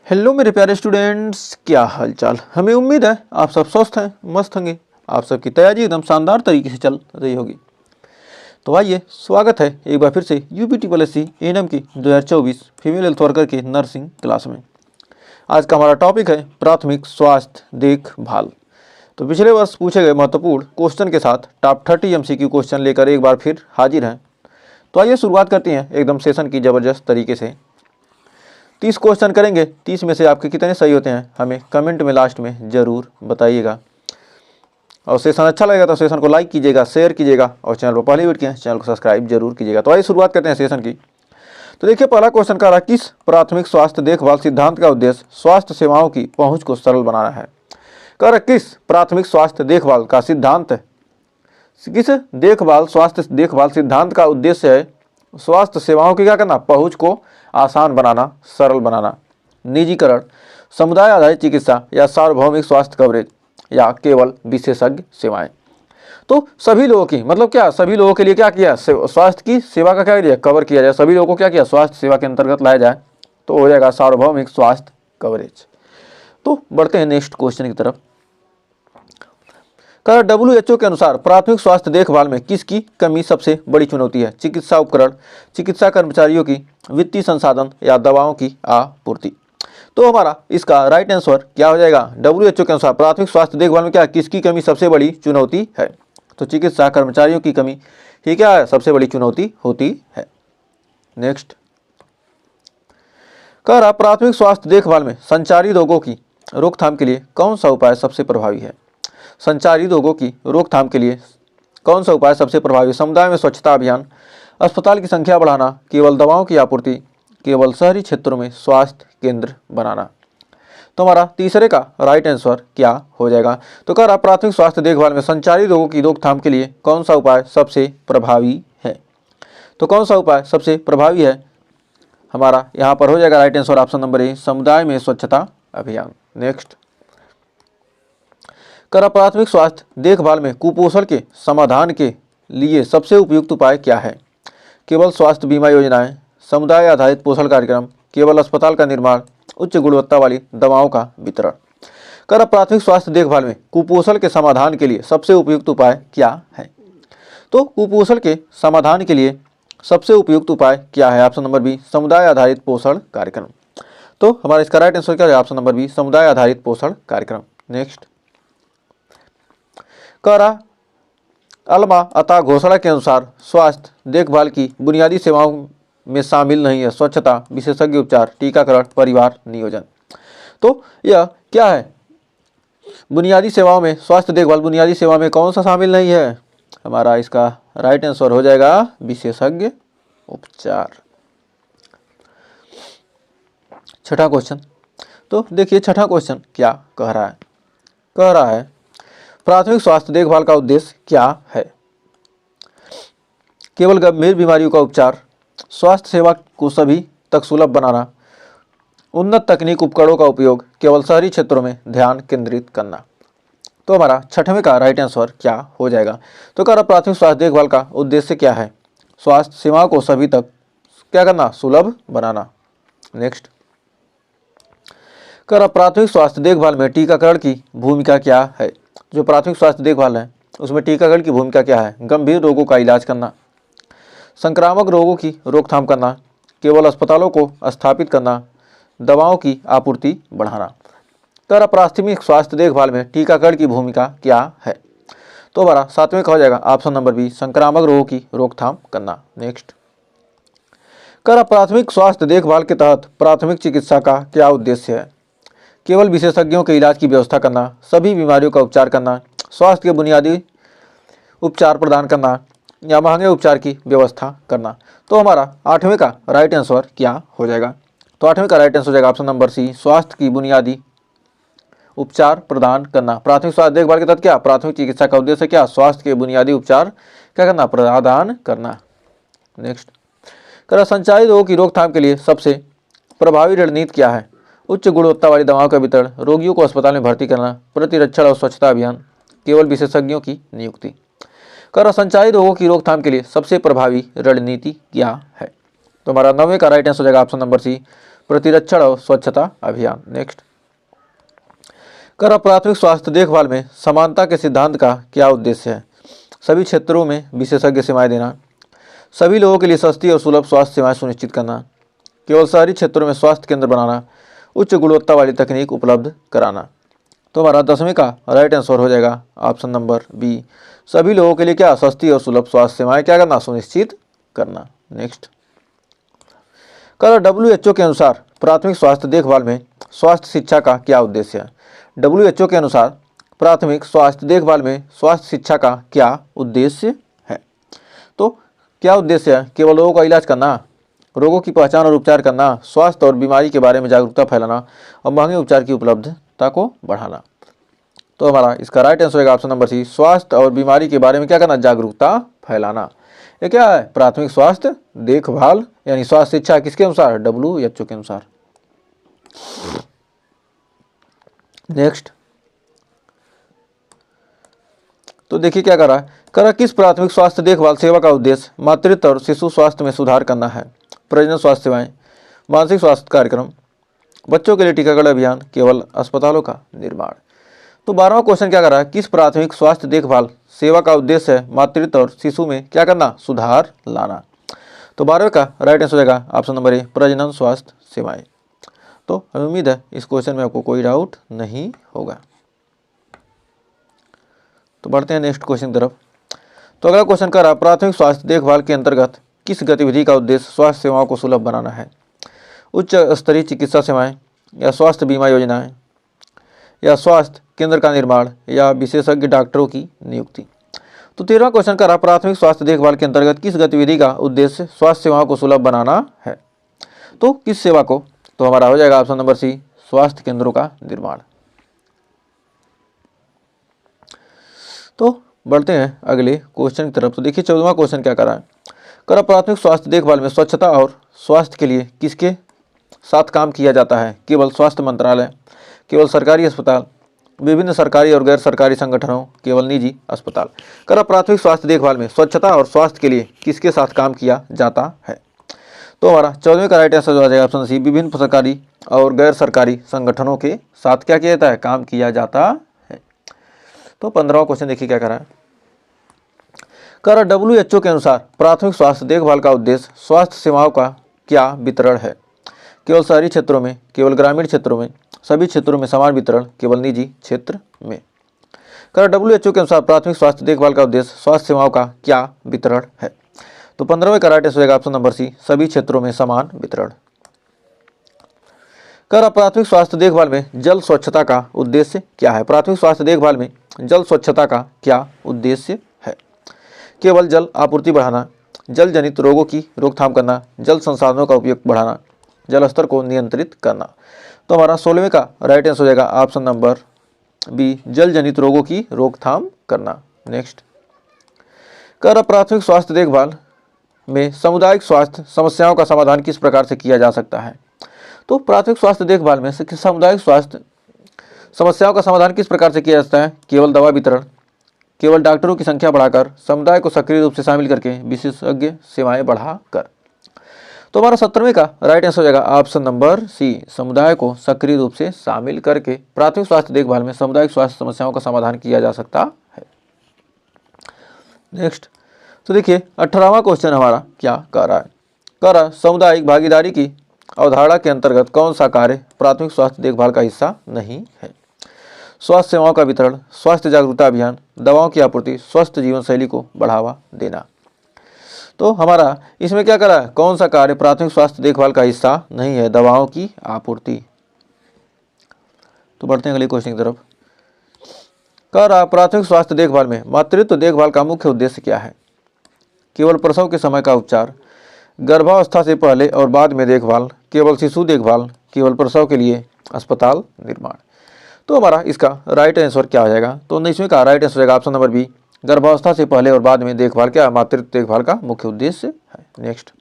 Hello मेरे प्यारे students, क्या हाल चाल। हमें उम्मीद है आप सब स्वस्थ हैं, मस्त होंगे। आप सबकी तैयारी एकदम शानदार तरीके से चल रही होगी। तो आइए, स्वागत है एक बार फिर से यूपीटी पॉलिसी एएनएम की 2024 फीमेल हेल्थ वर्कर की नर्सिंग क्लास में। आज का हमारा टॉपिक है प्राथमिक स्वास्थ्य देखभाल। तो पिछले वर्ष पूछे गए महत्वपूर्ण क्वेश्चन के साथ टॉप 30 एमसीक्यू क्वेश्चन लेकर एक बार फिर हाजिर हैं। तो आइए शुरुआत करते हैं एकदम सेशन की ज़बरदस्त तरीके से। 30 क्वेश्चन करेंगे। 30 में से आपके कितने सही होते हैं हमें कमेंट में लास्ट में ज़रूर बताइएगा। और सेशन अच्छा लगेगा तो सेशन को लाइक कीजिएगा, शेयर कीजिएगा और चैनल पर पहली बार किए हैं चैनल को सब्सक्राइब जरूर कीजिएगा। तो आइए शुरुआत करते हैं सेशन की। तो देखिए, पहला क्वेश्चन कह रहा है, किस प्राथमिक स्वास्थ्य देखभाल सिद्धांत का उद्देश्य स्वास्थ्य सेवाओं की पहुँच को सरल बनाना है। कह रहा किस प्राथमिक स्वास्थ्य देखभाल का सिद्धांत है, किस स्वास्थ्य देखभाल सिद्धांत का उद्देश्य है स्वास्थ्य सेवाओं की क्या करना, पहुंच को आसान बनाना, सरल बनाना। निजीकरण, समुदाय आधारित चिकित्सा या सार्वभौमिक स्वास्थ्य कवरेज या केवल विशेषज्ञ सेवाएं। तो सभी लोगों की मतलब क्या, सभी लोगों के लिए क्या किया, स्वास्थ्य की सेवा का क्या किया, कवर किया जाए। सभी लोगों को क्या किया, स्वास्थ्य सेवा के अंतर्गत लाया जाए तो हो जाएगा सार्वभौमिक स्वास्थ्य कवरेज। तो बढ़ते हैं नेक्स्ट क्वेश्चन की तरफ। WHO के अनुसार प्राथमिक स्वास्थ्य देखभाल में किसकी कमी सबसे बड़ी चुनौती है। चिकित्सा उपकरण, चिकित्सा कर्मचारियों की वित्तीय संसाधन या दवाओं की आपूर्ति। तो हमारा इसका राइट आंसर क्या हो जाएगा। WHO के अनुसार प्राथमिक स्वास्थ्य देखभाल में क्या, किसकी कमी सबसे बड़ी चुनौती है। तो चिकित्सा कर्मचारियों की कमी ही क्या है, सबसे बड़ी चुनौती होती है। नेक्स्ट कह रहा, प्राथमिक स्वास्थ्य देखभाल में संचारी रोगों की रोकथाम के लिए कौन सा उपाय सबसे प्रभावी है। संचारी रोगों की रोकथाम के लिए कौन सा उपाय सबसे प्रभावी। समुदाय में स्वच्छता अभियान, अस्पताल की संख्या बढ़ाना, केवल दवाओं की आपूर्ति, केवल शहरी क्षेत्रों में स्वास्थ्य केंद्र बनाना। तो हमारा तीसरे का राइट आंसर क्या हो जाएगा। तो कह रहा, प्राथमिक स्वास्थ्य देखभाल में संचारी रोगों की रोकथाम के लिए कौन सा उपाय सबसे प्रभावी है। तो कौन सा उपाय सबसे प्रभावी है, हमारा यहाँ पर हो जाएगा right answer option number A, समुदाय में स्वच्छता अभियान। नेक्स्ट कर, प्राथमिक स्वास्थ्य देखभाल में कुपोषण के समाधान के लिए सबसे उपयुक्त उपाय क्या है। केवल स्वास्थ्य बीमा योजनाएं, समुदाय आधारित पोषण कार्यक्रम, केवल अस्पताल का निर्माण, उच्च गुणवत्ता वाली दवाओं का वितरण। कर, प्राथमिक स्वास्थ्य देखभाल में कुपोषण के समाधान के लिए सबसे उपयुक्त उपाय क्या है। तो कुपोषण के समाधान के लिए सबसे उपयुक्त उपाय क्या है, ऑप्शन नंबर बी, समुदाय आधारित पोषण कार्यक्रम। तो हमारा इसका राइट आंसर क्या है, ऑप्शन नंबर बी, समुदाय आधारित पोषण कार्यक्रम। नेक्स्ट कह रहा, अल्मा अता घोषणा के अनुसार स्वास्थ्य देखभाल की बुनियादी सेवाओं में शामिल नहीं है स्वच्छता, विशेषज्ञ उपचार, टीकाकरण, परिवार नियोजन। तो यह क्या है, बुनियादी सेवाओं में स्वास्थ्य देखभाल बुनियादी सेवा में कौन सा शामिल नहीं है। हमारा इसका राइट आंसर हो जाएगा विशेषज्ञ उपचार। छठा क्वेश्चन। तो देखिए छठा क्वेश्चन क्या कह रहा है। कह रहा है, प्राथमिक स्वास्थ्य देखभाल का उद्देश्य क्या है। केवल गंभीर बीमारियों का उपचार, स्वास्थ्य सेवा को सभी तक सुलभ बनाना, उन्नत तकनीक उपकरणों का उपयोग, केवल शहरी क्षेत्रों में ध्यान केंद्रित करना। तो हमारा छठवें का राइट आंसर क्या हो जाएगा। तो कह रहा, प्राथमिक स्वास्थ्य देखभाल का उद्देश्य क्या है, स्वास्थ्य सेवाओं को सभी तक क्या करना, सुलभ बनाना। नेक्स्ट कह रहा, प्राथमिक स्वास्थ्य देखभाल में टीकाकरण की भूमिका क्या है। जो प्राथमिक स्वास्थ्य देखभाल है उसमें टीकाकरण की भूमिका क्या है, गंभीर रोगों का इलाज करना, संक्रामक रोगों की रोकथाम करना, केवल अस्पतालों को स्थापित करना, दवाओं की आपूर्ति बढ़ाना। तो प्राथमिक स्वास्थ्य देखभाल में टीकाकरण की भूमिका क्या है। तो हमारा सातवें का हो जाएगा ऑप्शन नंबर बी, संक्रामक रोगों की रोकथाम करना। नेक्स्ट कर, प्राथमिक स्वास्थ्य देखभाल के तहत प्राथमिक चिकित्सा का क्या उद्देश्य है। केवल विशेषज्ञों के इलाज की व्यवस्था करना, सभी बीमारियों का उपचार करना, स्वास्थ्य के बुनियादी उपचार प्रदान करना या महंगे उपचार की व्यवस्था करना। तो हमारा आठवें का राइट आंसर क्या हो जाएगा। तो आठवें का राइट आंसर हो जाएगा ऑप्शन नंबर सी, स्वास्थ्य की बुनियादी उपचार प्रदान करना। प्राथमिक स्वास्थ्य देखभाल के तहत क्या, प्राथमिक चिकित्सा का उद्देश्य क्या, स्वास्थ्य के बुनियादी उपचार क्या करना, प्रदान करना। नेक्स्ट कर, संचारी रोगों की रोकथाम के लिए सबसे प्रभावी रणनीति क्या है। उच्च गुणवत्ता वाली दवाओं का वितरण, रोगियों को अस्पताल में भर्ती करना, प्रतिरक्षण और स्वच्छता अभियान, केवल विशेषज्ञों की नियुक्ति। कर, संचारी रोगों की रोकथाम के लिए सबसे प्रभावी रणनीति क्या है। तो हमारा 9वें का राइट आंसर हो जाएगा ऑप्शन नंबर सी, प्रतिरक्षण और स्वच्छता अभियान। नेक्स्ट, कर प्राथमिक स्वास्थ्य देखभाल में समानता के सिद्धांत का क्या उद्देश्य है? सभी क्षेत्रों में विशेषज्ञ सेवाएं देना, सभी लोगों के लिए सस्ती और सुलभ स्वास्थ्य सेवाएं सुनिश्चित करना, केवल शहरी क्षेत्रों में स्वास्थ्य केंद्र बनाना, उच्च गुणवत्ता वाली तकनीक उपलब्ध कराना। तो हमारा 10वीं का राइट आंसर हो जाएगा ऑप्शन नंबर बी, सभी लोगों के लिए क्या, सस्ती और सुलभ स्वास्थ्य सेवाएं क्या करना, सुनिश्चित करना। नेक्स्ट, कर WHO के अनुसार प्राथमिक स्वास्थ्य देखभाल में स्वास्थ्य शिक्षा का क्या उद्देश्य है? WHO के अनुसार प्राथमिक स्वास्थ्य देखभाल में स्वास्थ्य शिक्षा का क्या उद्देश्य है? तो क्या उद्देश्य है? केवल रोगों का इलाज करना, रोगों की पहचान और उपचार करना, स्वास्थ्य और बीमारी के बारे में जागरूकता फैलाना और महंगे उपचार की उपलब्धता को बढ़ाना। तो हमारा इसका राइट आंसर होगा ऑप्शन नंबर सी, स्वास्थ्य और बीमारी के बारे में क्या करना, जागरूकता फैलाना। ये क्या है? प्राथमिक स्वास्थ्य देखभाल यानी स्वास्थ्य शिक्षा किसके अनुसार? WHO के अनुसार। नेक्स्ट, तो देखिए क्या कर रहा है, कर किस प्राथमिक स्वास्थ्य देखभाल सेवा का उद्देश्य मातृत्व और शिशु स्वास्थ्य में सुधार करना है? प्रजनन स्वास्थ्य सेवाएं, मानसिक स्वास्थ्य कार्यक्रम, बच्चों के लिए टीकाकरण अभियान, केवल अस्पतालों का निर्माण। तो 12वां क्वेश्चन क्या कर रहा है, किस प्राथमिक स्वास्थ्य देखभाल सेवा का उद्देश्य है मातृत्व और शिशु में क्या करना, सुधार लाना। तो 12वें का राइट आंसर हो जाएगा ऑप्शन नंबर ए, प्रजनन स्वास्थ्य सेवाएं। तो हमें उम्मीद है इस क्वेश्चन में आपको कोई डाउट नहीं होगा। तो बढ़ते हैं नेक्स्ट क्वेश्चन की तरफ। तो अगला क्वेश्चन कर रहा, प्राथमिक स्वास्थ्य देखभाल के अंतर्गत किस गतिविधि का उद्देश्य स्वास्थ्य सेवाओं को सुलभ बनाना है? उच्च स्तरीय चिकित्सा सेवाएं या स्वास्थ्य बीमा योजनाएं या स्वास्थ्य केंद्र का निर्माण या विशेषज्ञ डॉक्टरों की नियुक्ति। तो 13वां क्वेश्चन कर रहा, प्राथमिक स्वास्थ्य देखभाल के अंतर्गत किस गतिविधि का उद्देश्य स्वास्थ्य सेवाओं को सुलभ बनाना है? तो किस सेवा को? तो हमारा हो जाएगा ऑप्शन नंबर सी, स्वास्थ्य केंद्रों का निर्माण। तो बढ़ते हैं अगले क्वेश्चन की तरफ। तो देखिए 14वां क्वेश्चन क्या कर रहा है, कर प्राथमिक स्वास्थ्य देखभाल में स्वच्छता और स्वास्थ्य के लिए किसके साथ काम किया जाता है? केवल स्वास्थ्य मंत्रालय, केवल सरकारी अस्पताल, विभिन्न सरकारी और गैर सरकारी संगठनों, केवल निजी अस्पताल। कर प्राथमिक स्वास्थ्य देखभाल में स्वच्छता और स्वास्थ्य के लिए किसके साथ काम किया जाता है? तो हमारा 14वें का राइट आंसर हो जाएगा ऑप्शन सी, विभिन्न सरकारी और गैर सरकारी संगठनों के साथ क्या किया जाता है, काम किया जाता है। तो 15वां क्वेश्चन देखिए क्या कर रहा है, कर WHO के अनुसार प्राथमिक स्वास्थ्य देखभाल का उद्देश्य स्वास्थ्य सेवाओं का क्या वितरण है? केवल शहरी क्षेत्रों में, केवल ग्रामीण क्षेत्रों में, सभी क्षेत्रों में समान वितरण, केवल निजी क्षेत्र में। कर WHO के अनुसार प्राथमिक स्वास्थ्य देखभाल का उद्देश्य स्वास्थ्य सेवाओं का क्या वितरण है? तो 15वें का राइट आंसर होगा ऑप्शन नंबर सी, सभी क्षेत्रों में समान वितरण। कर प्राथमिक स्वास्थ्य देखभाल में जल स्वच्छता का उद्देश्य क्या है? प्राथमिक स्वास्थ्य देखभाल में जल स्वच्छता का क्या उद्देश्य है? केवल जल आपूर्ति बढ़ाना, जल जनित रोगों की रोकथाम करना, जल संसाधनों का उपयोग बढ़ाना, जल स्तर को नियंत्रित करना। तो हमारा 16वें का राइट आंसर हो जाएगा ऑप्शन नंबर बी, जल जनित रोगों की रोकथाम करना। नेक्स्ट, कर प्राथमिक स्वास्थ्य देखभाल में सामुदायिक स्वास्थ्य समस्याओं का समाधान किस प्रकार से किया जा सकता है? तो प्राथमिक स्वास्थ्य देखभाल में सामुदायिक स्वास्थ्य समस्याओं का समाधान किस प्रकार से किया जाता है? केवल दवा वितरण, केवल डॉक्टरों की संख्या बढ़ाकर, समुदाय को सक्रिय रूप से शामिल करके, विशेषज्ञ सेवाएं बढ़ाकर। तो हमारा 17वें का राइट आंसर हो जाएगा ऑप्शन नंबर सी, समुदाय को सक्रिय रूप से शामिल करके प्राथमिक स्वास्थ्य देखभाल में सामुदायिक स्वास्थ्य समस्याओं का समाधान किया जा सकता है। नेक्स्ट, तो देखिए 18वां क्वेश्चन हमारा क्या कह रहा है, कर सामुदायिक भागीदारी की अवधारणा के अंतर्गत कौन सा कार्य प्राथमिक स्वास्थ्य देखभाल का हिस्सा नहीं है? स्वास्थ्य सेवाओं का वितरण, स्वास्थ्य जागरूकता अभियान, दवाओं की आपूर्ति, स्वस्थ जीवन शैली को बढ़ावा देना। तो हमारा इसमें क्या करा है, कौन सा कार्य प्राथमिक स्वास्थ्य देखभाल का हिस्सा नहीं है? दवाओं की आपूर्ति। तो बढ़ते हैं अगले क्वेश्चन की तरफ। कर प्राथमिक स्वास्थ्य देखभाल में मातृत्व देखभाल का मुख्य उद्देश्य क्या है? केवल प्रसव के समय का उपचार, गर्भावस्था से पहले और बाद में देखभाल, केवल शिशु देखभाल, केवल प्रसव के लिए अस्पताल निर्माण। तो हमारा इसका राइट आंसर क्या हो जाएगा? तो 19वें का राइट आंसर होगा ऑप्शन नंबर बी, गर्भावस्था से पहले और बाद में देखभाल क्या मातृत्व देखभाल का मुख्य उद्देश्य है। नेक्स्ट,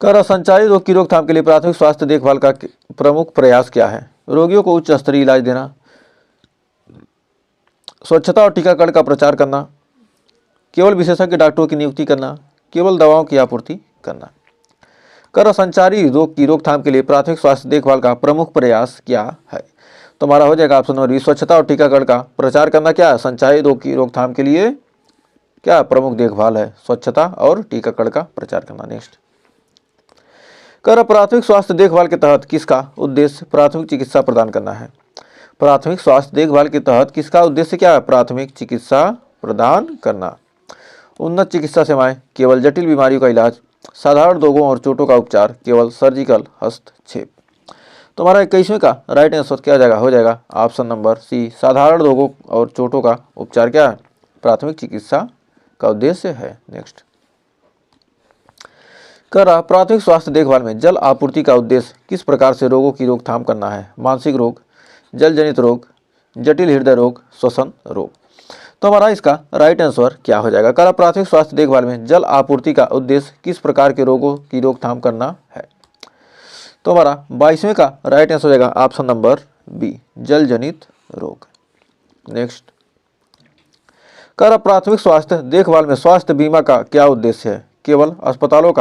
कर संचारी रोग की रोकथाम के लिए प्राथमिक स्वास्थ्य देखभाल का प्रमुख प्रयास क्या है? रोगियों को उच्च स्तरीय इलाज देना, स्वच्छता और टीकाकरण का प्रचार करना, केवल विशेषज्ञ डॉक्टरों की नियुक्ति करना, केवल दवाओं की आपूर्ति करना। कर संचारी रोग की रोकथाम के लिए प्राथमिक स्वास्थ्य देखभाल का प्रमुख प्रयास क्या है? तो हमारा हो जाएगा ऑप्शन नंबर बी, स्वच्छता और टीकाकरण का प्रचार करना। क्या है? संचारी रोग की रोकथाम के लिए क्या प्रमुख देखभाल है? स्वच्छता और टीकाकरण का प्रचार करना। नेक्स्ट, कर प्राथमिक स्वास्थ्य देखभाल के तहत किसका उद्देश्य प्राथमिक चिकित्सा प्रदान करना है? प्राथमिक स्वास्थ्य देखभाल के तहत किसका उद्देश्य क्या है? प्राथमिक चिकित्सा प्रदान करना। उन्नत चिकित्सा सेवाएं, केवल जटिल बीमारियों का इलाज, साधारण रोगों और चोटों का उपचार, केवल सर्जिकल हस्तक्षेप। तो हमारा 21वें का राइट आंसर क्या जाएगा? हो जाएगा ऑप्शन नंबर सी, साधारण रोगों और चोटों का उपचार क्या है? प्राथमिक चिकित्सा का उद्देश्य है। नेक्स्ट, कर प्राथमिक स्वास्थ्य देखभाल में जल आपूर्ति का उद्देश्य किस प्रकार से रोगों की रोकथाम करना है? मानसिक रोग, जल जनित रोग, जटिल हृदय रोग, श्वसन रोग। तो हमारा इसका राइट आंसर क्या हो जाएगा? कर प्राथमिक स्वास्थ्य देखभाल में जल आपूर्ति का उद्देश्य किस प्रकार के रोगों की रोकथाम करना है? तो हमारा 22वें का राइट आंसर हो जाएगा ऑप्शन नंबर बी, जल जनित रोग। नेक्स्ट, कर प्राथमिक स्वास्थ्य देखभाल में स्वास्थ्य बीमा का क्या उद्देश्य है? केवल अस्पतालों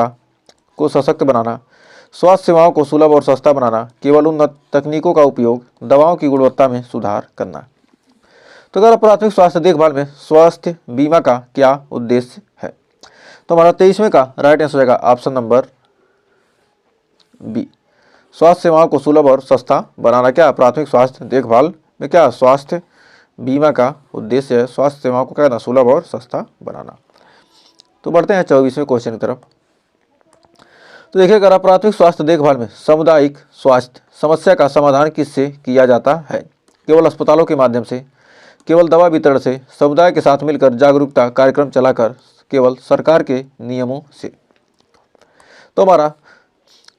को सशक्त बनाना, स्वास्थ्य सेवाओं को सुलभ और सस्ता बनाना, केवल उन्नत तकनीकों का उपयोग, दवाओं की गुणवत्ता में सुधार करना। तो अगर प्राथमिक स्वास्थ्य देखभाल में स्वास्थ्य बीमा का क्या उद्देश्य है? तो हमारा 23वें का राइट आंसर हो जाएगा ऑप्शन नंबर बी, स्वास्थ्य सेवाओं को सुलभ और सस्ता बनाना। क्या प्राथमिक स्वास्थ्य देखभाल में क्या स्वास्थ्य बीमा का उद्देश्य है? स्वास्थ्य सेवाओं को क्या ना सुलभ और सस्ता बनाना। तो बढ़ते हैं 24वें क्वेश्चन की तरफ। तो देखिए, अगर प्राथमिक स्वास्थ्य देखभाल में सामुदायिक स्वास्थ्य समस्या का समाधान किससे किया जाता है? केवल अस्पतालों के माध्यम से, केवल दवा वितरण से, समुदाय के साथ मिलकर जागरूकता कार्यक्रम चलाकर, केवल सरकार के नियमों से। तो हमारा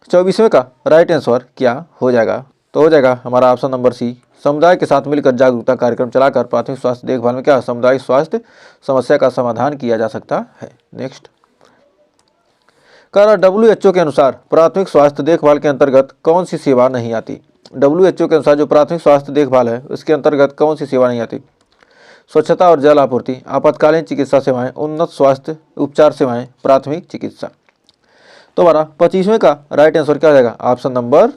24वें का राइट आंसर क्या हो जाएगा? तो हो जाएगा हमारा ऑप्शन नंबर सी, समुदाय के साथ मिलकर जागरूकता कार्यक्रम चलाकर प्राथमिक स्वास्थ्य देखभाल में क्या सामुदायिक स्वास्थ्य समस्या का समाधान किया जा सकता है। नेक्स्ट, कर WHO के अनुसार प्राथमिक स्वास्थ्य देखभाल के अंतर्गत कौन सी सेवा नहीं आती? WHO के अनुसार जो प्राथमिक स्वास्थ्य देखभाल है उसके अंतर्गत कौन सी सेवा नहीं आती? स्वच्छता और जल आपूर्ति, आपातकालीन चिकित्सा सेवाएं, उन्नत स्वास्थ्य उपचार सेवाएं, प्राथमिक चिकित्सा। तो हमारा 25वें का राइट आंसर क्या हो जाएगा? ऑप्शन नंबर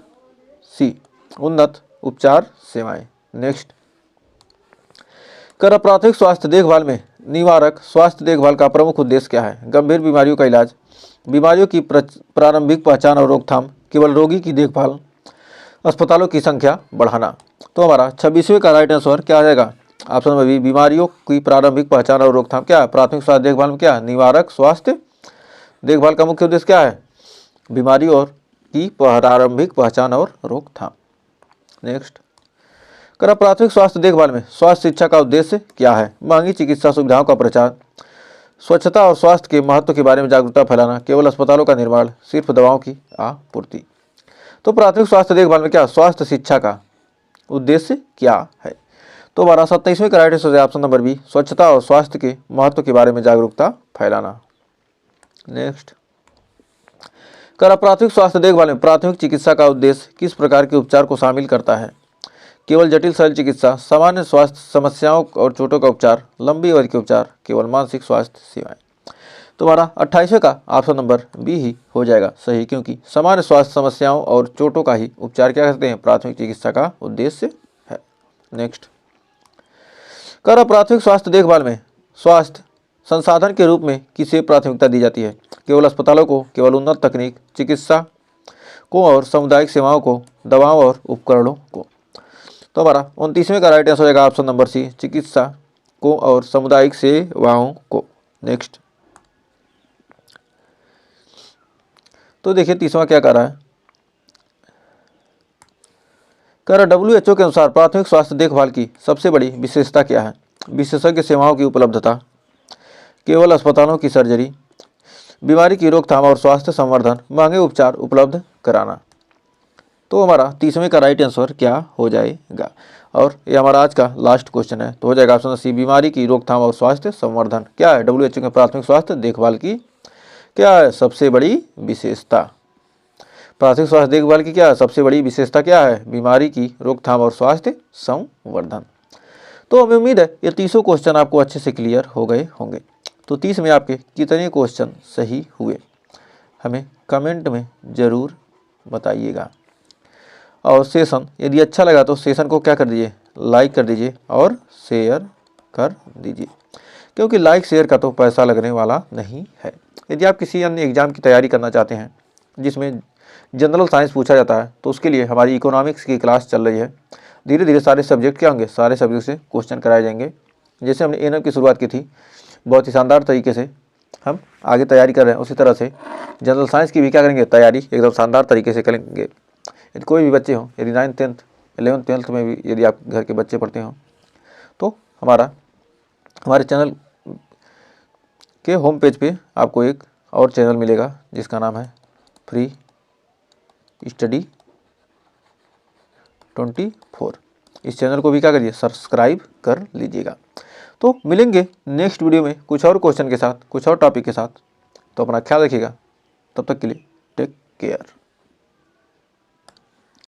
सी, उन्नत उपचार सेवाएं। नेक्स्ट, कर प्राथमिक स्वास्थ्य देखभाल में निवारक स्वास्थ्य देखभाल का प्रमुख उद्देश्य क्या है? गंभीर बीमारियों का इलाज, बीमारियों की प्रारंभिक पहचान और रोकथाम, केवल रोगी की देखभाल, अस्पतालों की संख्या बढ़ाना। तो हमारा 26वें का राइट आंसर क्या आ जाएगा? ऑप्शन नंबर बी, बीमारियों की प्रारंभिक पहचान और रोकथाम। क्या प्राथमिक स्वास्थ्य देखभाल में क्या निवारक स्वास्थ्य देखभाल का मुख्य उद्देश्य क्या है? बीमारियों की प्रारंभिक पहचान और रोकथाम। नेक्स्ट, कर प्राथमिक स्वास्थ्य देखभाल में स्वास्थ्य शिक्षा का उद्देश्य क्या है? महंगी चिकित्सा सुविधाओं का प्रचार, स्वच्छता और स्वास्थ्य के महत्व के बारे में जागरूकता फैलाना, केवल अस्पतालों का निर्माण, सिर्फ दवाओं की आपूर्ति। तो प्राथमिक स्वास्थ्य देखभाल में क्या स्वास्थ्य शिक्षा का उद्देश्य क्या है? तो हमारा 27वें का right answer option number B, स्वच्छता और स्वास्थ्य के महत्व के बारे में जागरूकता फैलाना। नेक्स्ट, कर प्राथमिक स्वास्थ्य देखभाल में प्राथमिक चिकित्सा का उद्देश्य किस प्रकार के उपचार को शामिल करता है? केवल जटिल शल्य चिकित्सा, सामान्य स्वास्थ्य समस्याओं और चोटों का उपचार, लंबी अवधि के उपचार, केवल मानसिक स्वास्थ्य सेवाएं। तो हमारा 28वें का ऑप्शन नंबर बी ही हो जाएगा सही, क्योंकि सामान्य स्वास्थ्य समस्याओं और चोटों का ही उपचार क्या करते हैं? प्राथमिक चिकित्सा का उद्देश्य है। नेक्स्ट, कर प्राथमिक स्वास्थ्य देखभाल में स्वास्थ्य संसाधन के रूप में किसे प्राथमिकता दी जाती है? केवल अस्पतालों को, केवल उन्नत तकनीक, चिकित्सा को और सामुदायिक सेवाओं को, दवाओं और उपकरणों को। तो हमारा 29वें का राइट आंसर हो जाएगा ऑप्शन नंबर सी, चिकित्सा को और सामुदायिक सेवाओं को। नेक्स्ट, तो देखिए 30वां क्या कर रहा है? कर WHO के अनुसार प्राथमिक स्वास्थ्य देखभाल की सबसे बड़ी विशेषता क्या है? विशेषज्ञ सेवाओं की उपलब्धता, केवल अस्पतालों की सर्जरी, बीमारी की रोकथाम और स्वास्थ्य संवर्धन, महंगे उपचार उपलब्ध कराना। तो हमारा 30वें का राइट आंसर क्या हो जाएगा? और ये हमारा आज का लास्ट क्वेश्चन है, तो हो जाएगा ऑप्शन सी, बीमारी की रोकथाम और स्वास्थ्य संवर्धन। क्या है? WHO के प्राथमिक स्वास्थ्य देखभाल की क्या है सबसे बड़ी विशेषता? प्राथमिक स्वास्थ्य देखभाल की क्या है सबसे बड़ी विशेषता? क्या है? बीमारी की रोकथाम और स्वास्थ्य संवर्धन। तो हमें उम्मीद है ये 30 क्वेश्चन आपको अच्छे से क्लियर हो गए होंगे। तो 30 में आपके कितने क्वेश्चन सही हुए हमें कमेंट में ज़रूर बताइएगा। और सेशन यदि अच्छा लगा तो सेशन को क्या कर दीजिए, लाइक कर दीजिए और शेयर कर दीजिए, क्योंकि लाइक शेयर का तो पैसा लगने वाला नहीं है। यदि आप किसी अन्य एग्ज़ाम की तैयारी करना चाहते हैं जिसमें जनरल साइंस पूछा जाता है, तो उसके लिए हमारी इकोनॉमिक्स की क्लास चल रही है। धीरे धीरे सारे सब्जेक्ट क्या होंगे, सारे सब्जेक्ट से क्वेश्चन कराए जाएंगे। जैसे हमने एएनएम की शुरुआत की थी, बहुत ही शानदार तरीके से हम आगे तैयारी कर रहे हैं, उसी तरह से जनरल साइंस की भी क्या करेंगे, तैयारी एकदम शानदार तरीके से करेंगे। यदि कोई भी बच्चे हों, यदि 9th 10th 11th 12th में भी यदि आप घर के बच्चे पढ़ते हों, तो हमारे चैनल के होम पेज पे आपको एक और चैनल मिलेगा जिसका नाम है फ्री स्टडी 24। इस चैनल को भी क्या करिए, सब्सक्राइब कर लीजिएगा। तो मिलेंगे नेक्स्ट वीडियो में कुछ और क्वेश्चन के साथ, कुछ और टॉपिक के साथ। तो अपना ख्याल रखिएगा, तब तक के लिए टेक केयर।